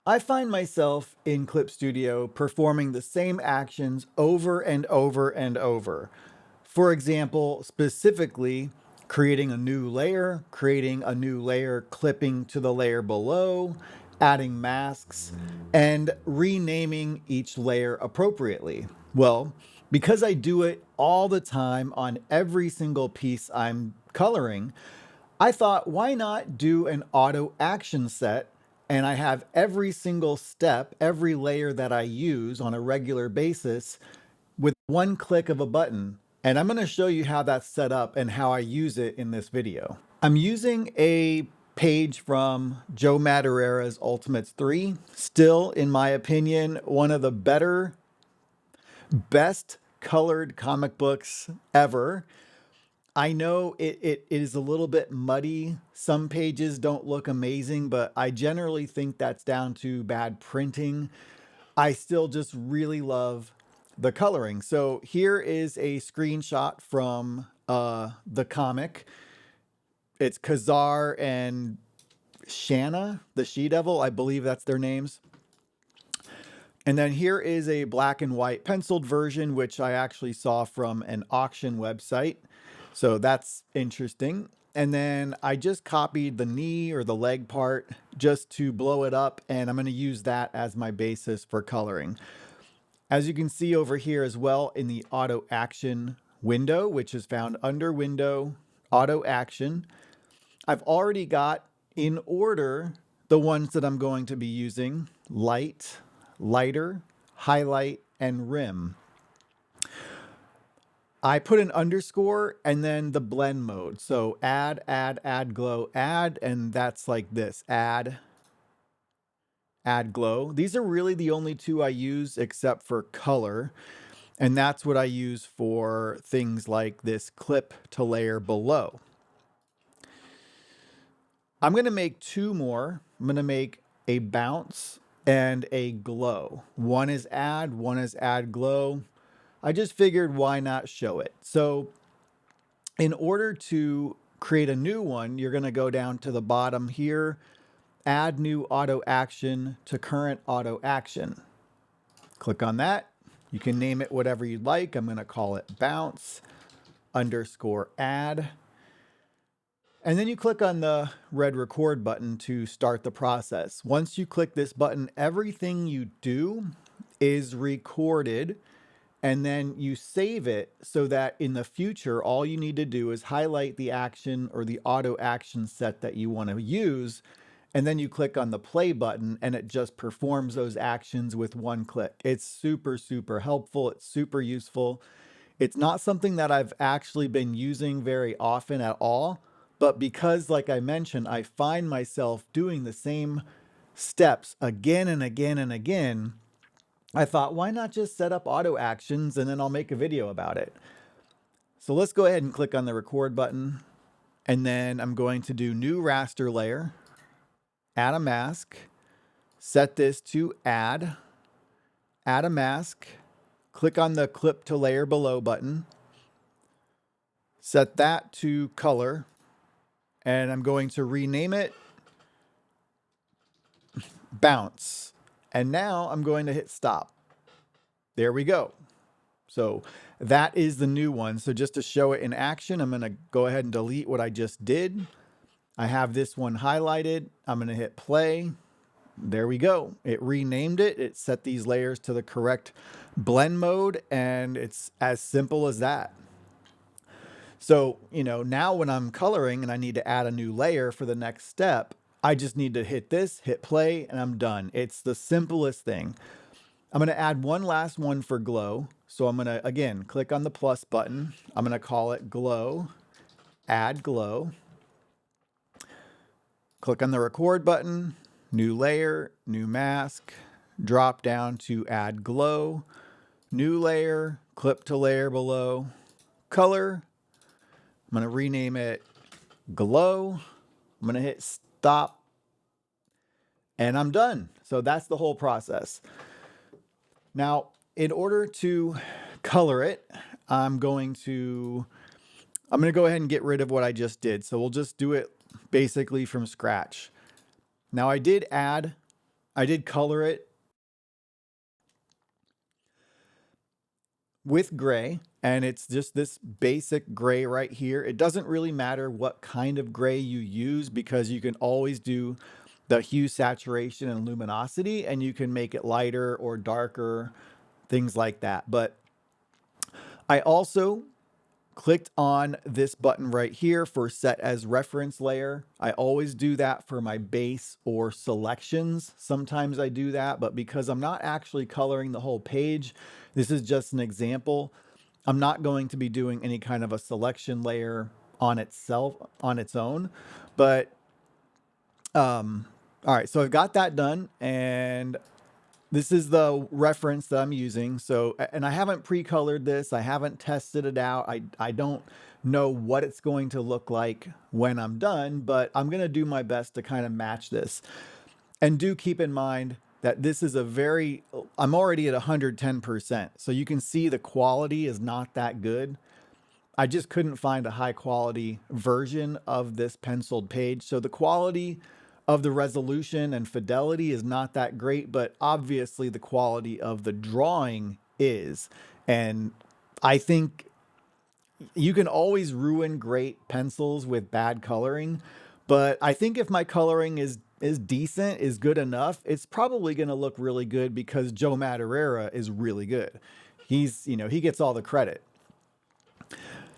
I find myself in Clip Studio performing the same actions over and over and over. For example, specifically, creating a new layer, clipping to the layer below, adding masks, and renaming each layer appropriately. Well, because I do it all the time on every single piece I'm coloring, I thought, why not do an auto action set? And I have every single step, every layer that I use on a regular basis with one click of a button. And I'm going to show you how that's set up and how I use it in this video. I'm using a page from Joe Madureira's Ultimates 3. Still, in my opinion, one of the best colored comic books ever. I know it is a little bit muddy. Some pages don't look amazing, but I generally think that's down to bad printing. I still just really love the coloring. So here is a screenshot from the comic. It's Kazar and Shanna, the She-Devil. I believe that's their names. And then here is a black and white penciled version, which I actually saw from an auction website. So that's interesting. And then I just copied the knee or the leg part just to blow it up. And I'm going to use that as my basis for coloring. As you can see over here as well in the auto action window, which is found under window, auto action, I've already got in order the ones that I'm going to be using: light, lighter, highlight, and rim. I put an underscore and then the blend mode. So add, glow, add, and that's like this: add glow. These are really the only two I use except for color. And that's what I use for things like this clip to layer below. I'm going to make two more. I'm going to make a bounce and a glow. One is add glow. I just figured, why not show it? So in order to create a new one, you're going to go down to the bottom here, add new auto action to current auto action. Click on that. You can name it whatever you'd like. I'm going to call it bounce underscore add. And then you click on the red record button to start the process. Once you click this button, everything you do is recorded, and then you save it so that in the future, all you need to do is highlight the action or the auto action set that you want to use. And then you click on the play button and it just performs those actions with one click. It's super, super helpful. It's super useful. It's not something that I've actually been using very often at all, but because, like I mentioned, I find myself doing the same steps again and again and again, I thought, why not just set up auto actions and then I'll make a video about it. So let's go ahead and click on the record button. And then I'm going to do new raster layer, add a mask, set this to add a mask, click on the clip to layer below button, set that to color, and I'm going to rename it bounce. And now I'm going to hit stop. There we go. So that is the new one. So just to show it in action, I'm going to go ahead and delete what I just did. I have this one highlighted. I'm going to hit play. There we go. It renamed it. It set these layers to the correct blend mode, and it's as simple as that. So, now when I'm coloring and I need to add a new layer for the next step, I just need to hit this, hit play, and I'm done. It's the simplest thing. I'm going to add one last one for glow. So I'm going to, again, click on the plus button. I'm going to call it glow, add glow. Click on the record button, new layer, new mask, drop down to add glow, new layer, clip to layer below, color. I'm going to rename it glow. I'm going to hit stop, and I'm done. So that's the whole process. Now, in order to color it, I'm going to go ahead and get rid of what I just did. So we'll just do it basically from scratch. Now I did add I did color it with gray, and it's just this basic gray right here. It doesn't really matter what kind of gray you use because you can always do the hue, saturation, and luminosity, and you can make it lighter or darker, things like that. But I also clicked on this button right here for set as reference layer. I always do that for my base or selections. Sometimes I do that, but because I'm not actually coloring the whole page, this is just an example. I'm not going to be doing any kind of a selection layer on itself, on its own. But all right, so I've got that done, and this is the reference that I'm using. So, and I haven't pre-colored this. I haven't tested it out. I don't know what it's going to look like when I'm done, but I'm going to do my best to kind of match this. And do keep in mind that this is I'm already at 110%. So you can see the quality is not that good. I just couldn't find a high quality version of this penciled page. So the quality of the resolution and fidelity is not that great, but obviously the quality of the drawing is. And I think you can always ruin great pencils with bad coloring, but I think if my coloring is decent, is good enough, it's probably going to look really good because Joe Madureira is really good. He gets all the credit.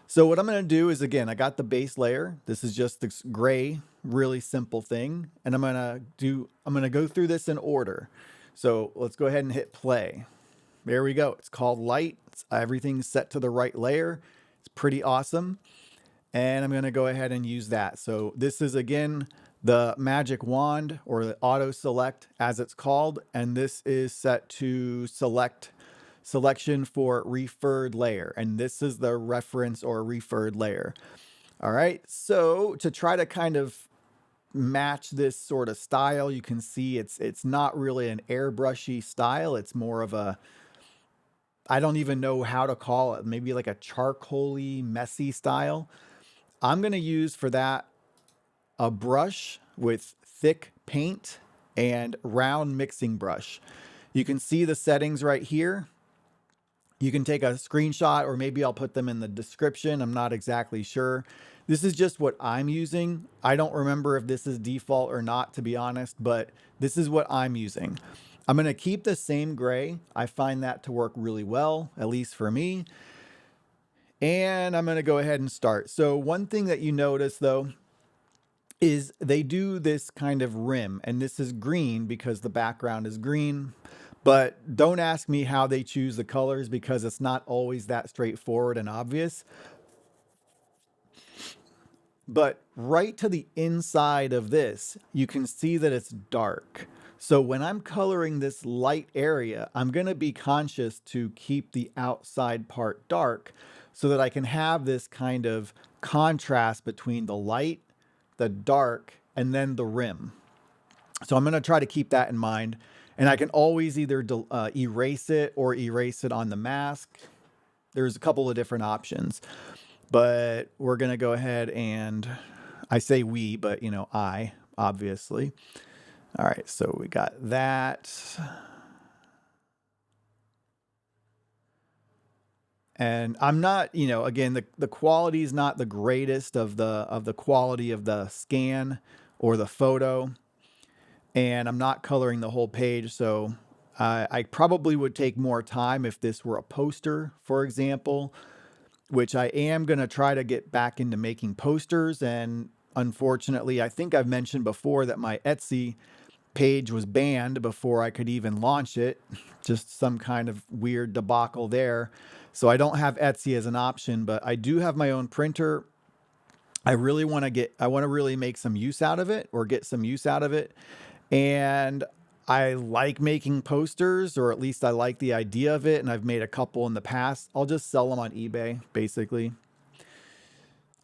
So what I'm going to do is, again, I got the base layer. This is just this gray, really simple thing. And I'm going to go through this in order. So let's go ahead and hit play. There we go. It's called light. Everything's set to the right layer. It's pretty awesome. And I'm going to go ahead and use that. So this is, again, the magic wand, or the auto select as it's called. And this is set to selection for referred layer. And this is the reference or referred layer. All right. So to try to kind of match this sort of style, you can see it's not really an airbrushy style. It's more of a, I don't even know how to call it, maybe like a charcoaly, messy style. I'm going to use for that a brush with thick paint and round mixing brush. You can see the settings right here. You can take a screenshot, or maybe I'll put them in the description. I'm not exactly sure. This is just what I'm using. I don't remember if this is default or not, to be honest, but this is what I'm using. I'm going to keep the same gray. I find that to work really well, at least for me. And I'm going to go ahead and start. So one thing that you notice, though, is they do this kind of rim, and this is green because the background is green. But don't ask me how they choose the colors because it's not always that straightforward and obvious. But right to the inside of this, you can see that it's dark. So when I'm coloring this light area, I'm going to be conscious to keep the outside part dark so that I can have this kind of contrast between the light, the dark, and then the rim. So I'm going to try to keep that in mind. And I can always either erase it or erase it on the mask. There's a couple of different options. But we're going to go ahead and, I say we, but I, obviously. All right, so we got that. And I'm not, again, the quality is not the greatest of the quality of the scan or the photo. And I'm not coloring the whole page, so I probably would take more time if this were a poster, for example, which I am going to try to get back into making posters. And unfortunately, I think I've mentioned before that my Etsy page was banned before I could even launch it. Just some kind of weird debacle there. So I don't have Etsy as an option, but I do have my own printer. I want to really make some use out of it, or get some use out of it. And I like making posters, or at least I like the idea of it. And I've made a couple in the past. I'll just sell them on eBay, basically.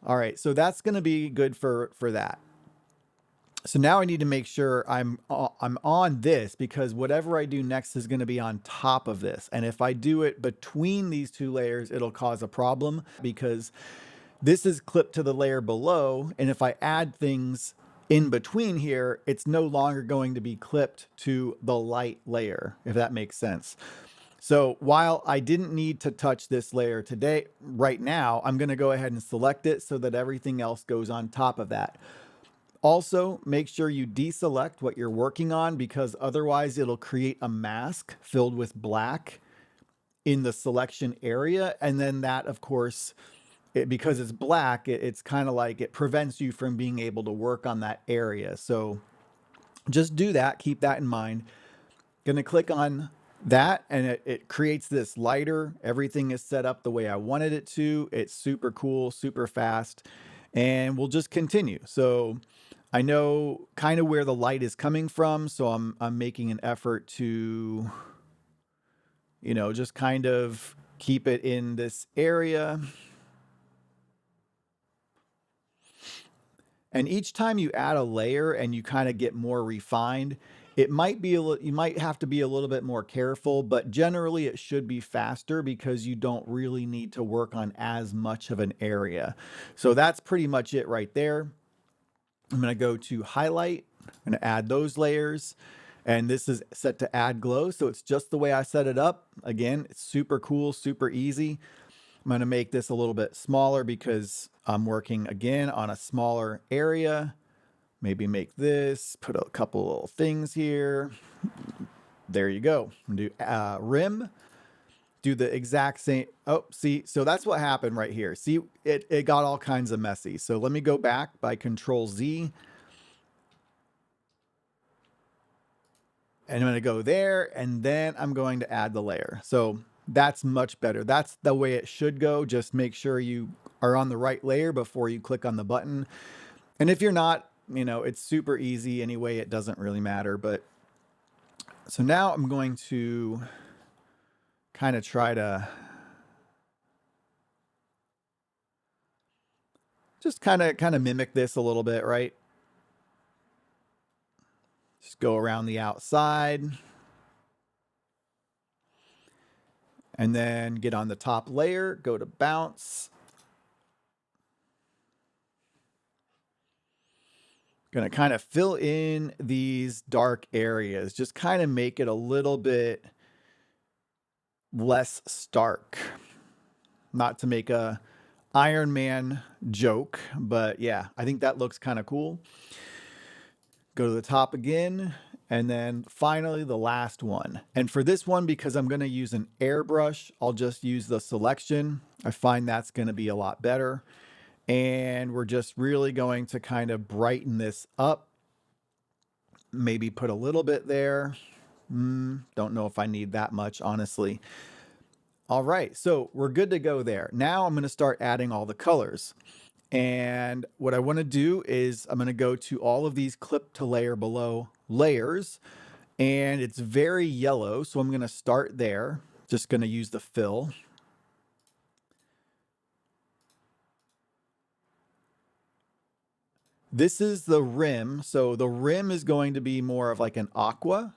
All right, so that's going to be good for that. So now I need to make sure I'm on this, because whatever I do next is going to be on top of this. And if I do it between these two layers, it'll cause a problem because this is clipped to the layer below. And if I add things in between here, it's no longer going to be clipped to the light layer, if that makes sense. So while I didn't need to touch this layer today, right now, I'm going to go ahead and select it so that everything else goes on top of that. Also, make sure you deselect what you're working on, because otherwise it'll create a mask filled with black in the selection area. And then that, of course, because it's black, it's kind of like it prevents you from being able to work on that area. So just do that. Keep that in mind. Going to click on that, and it creates this lighter. Everything is set up the way I wanted it to. It's super cool, super fast, and we'll just continue. So I know kind of where the light is coming from, so I'm making an effort to, just kind of keep it in this area. And each time you add a layer and you kind of get more refined, it might be you might have to be a little bit more careful, but generally it should be faster because you don't really need to work on as much of an area. So that's pretty much it right there. I'm going to go to highlight. I'm going to add those layers. And this is set to add glow. So it's just the way I set it up. Again, it's super cool, super easy. I'm going to make this a little bit smaller because I'm working again on a smaller area. Maybe make this, put a couple little things here. There you go. Do rim. Do the exact same. Oh, see, so that's what happened right here. See, it got all kinds of messy. So let me go back by Control Z. And I'm going to go there, and then I'm going to add the layer. So that's much better. That's the way it should go. Just make sure you are on the right layer before you click on the button. And if you're not, it's super easy anyway. It doesn't really matter. But so now I'm going to kind of try to just kind of mimic this a little bit, right? Just go around the outside. And then get on the top layer, go to bounce. Going to kind of fill in these dark areas, just kind of make it a little bit less stark. Not to make a Iron Man joke, but yeah, I think that looks kind of cool. Go to the top again, and then finally the last one. And for this one, because I'm going to use an airbrush, I'll just use the selection. I find that's going to be a lot better. And we're just really going to kind of brighten this up. Maybe put a little bit there. Don't know if I need that much, honestly. All right, so we're good to go there. Now I'm going to start adding all the colors. And what I want to do is I'm going to go to all of these clip to layer below layers. And it's very yellow, so I'm going to start there. Just going to use the fill. This is the rim. So the rim is going to be more of like an aqua.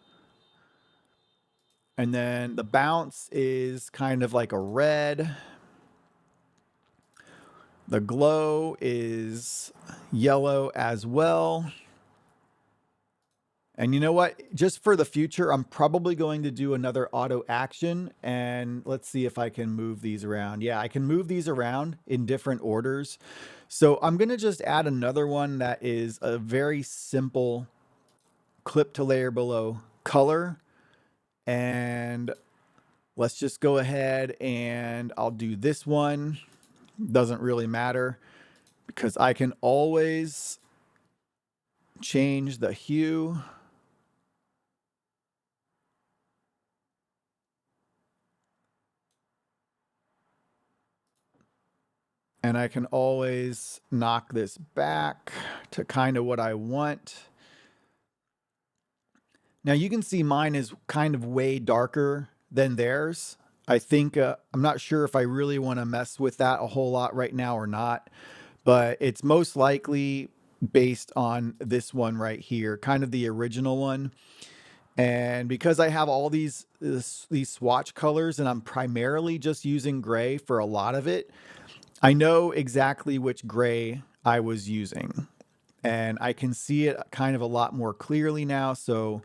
And then the bounce is kind of like a red. The glow is yellow as well. And you know what? Just for the future, I'm probably going to do another auto action. And let's see if I can move these around. Yeah, I can move these around in different orders. So I'm going to just add another one that is a very simple clip to layer below color. And let's just go ahead and I'll do this one. Doesn't really matter because I can always change the hue. And I can always knock this back to kind of what I want. Now you can see mine is kind of way darker than theirs. I think, I'm not sure if I really want to mess with that a whole lot right now or not, but it's most likely based on this one right here, kind of the original one. And because I have all these swatch colors and I'm primarily just using gray for a lot of it, I know exactly which gray I was using. and I can see it kind of a lot more clearly now. So,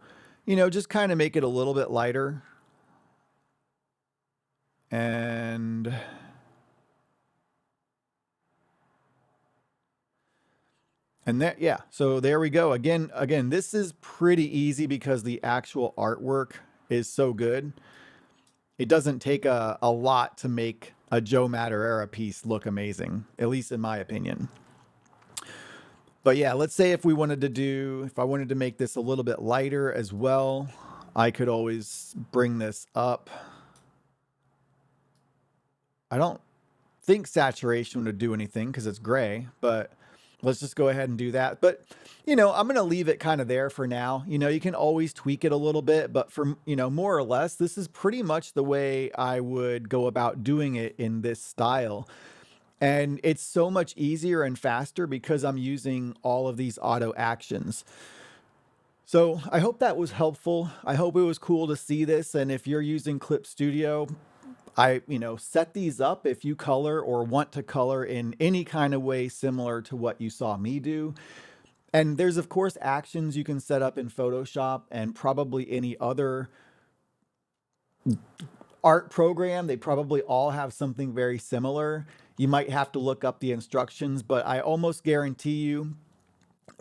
just kind of make it a little bit lighter. And yeah, so there we go. Again, this is pretty easy because the actual artwork is so good. It doesn't take a lot to make a Joe Madureira piece look amazing, at least in my opinion. But yeah, let's say if I wanted to make this a little bit lighter as well, I could always bring this up. I don't think saturation would do anything because it's gray, but let's just go ahead and do that. But, I'm going to leave it kind of there for now. You can always tweak it a little bit, but for, more or less, this is pretty much the way I would go about doing it in this style. And it's so much easier and faster because I'm using all of these auto actions. So I hope that was helpful. I hope it was cool to see this. And if you're using Clip Studio, set these up if you color or want to color in any kind of way similar to what you saw me do. And there's, of course, actions you can set up in Photoshop and probably any other art program. They probably all have something very similar. You might have to look up the instructions, but I almost guarantee you,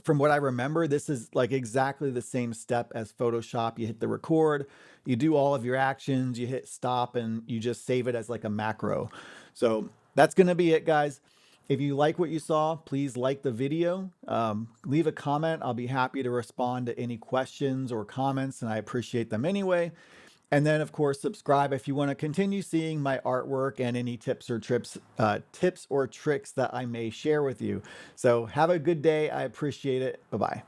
from what I remember, this is like exactly the same step as Photoshop. You hit the record, you do all of your actions, you hit stop, and you just save it as like a macro. So that's going to be it, guys. If you like what you saw, please like the video, leave a comment. I'll be happy to respond to any questions or comments, and I appreciate them anyway. And then, of course, subscribe if you want to continue seeing my artwork and any tips or tricks that I may share with you. So have a good day. I appreciate it. Bye-bye.